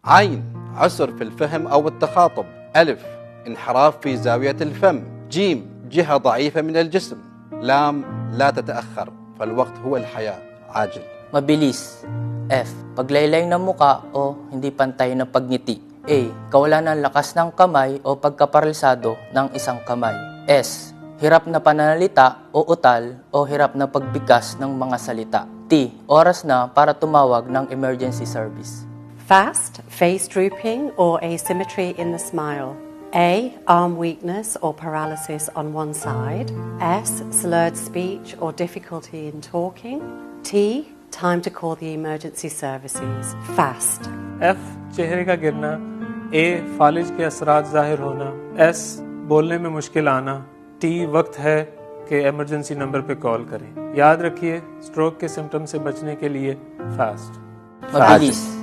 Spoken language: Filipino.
عين عسر في الفهم أو التخاطب. ألف انحراف في زاوية الفم. جيم جهة ضعيفة من الجسم. لام لا تتأخر فالوقت هو الحياة عاجل. Mabilis. F. Paglaylay ng muka o hindi pantay na pagngiti. A. Kawalan ng lakas ng kamay o pagkaparalisado ng isang kamay. S. Hirap na pananalita o utal o hirap na pagbigkas ng mga salita. T. Oras na para tumawag ng emergency service. Fast, face drooping or asymmetry in the smile. A. Arm weakness or paralysis on one side. S. Slurred speech or difficulty in talking. T. Time to call the emergency services. Fast. F. चेहरे का गिरना. A. फालिज के असरात जाहिर होना. S. बोलने में मुश्किल आना. T. वक्त है कि इमरजेंसी नंबर पे कॉल करें. याद रखिए, स्ट्रोक के सिम्टम से बचने के लिए फास्ट. Mabilis.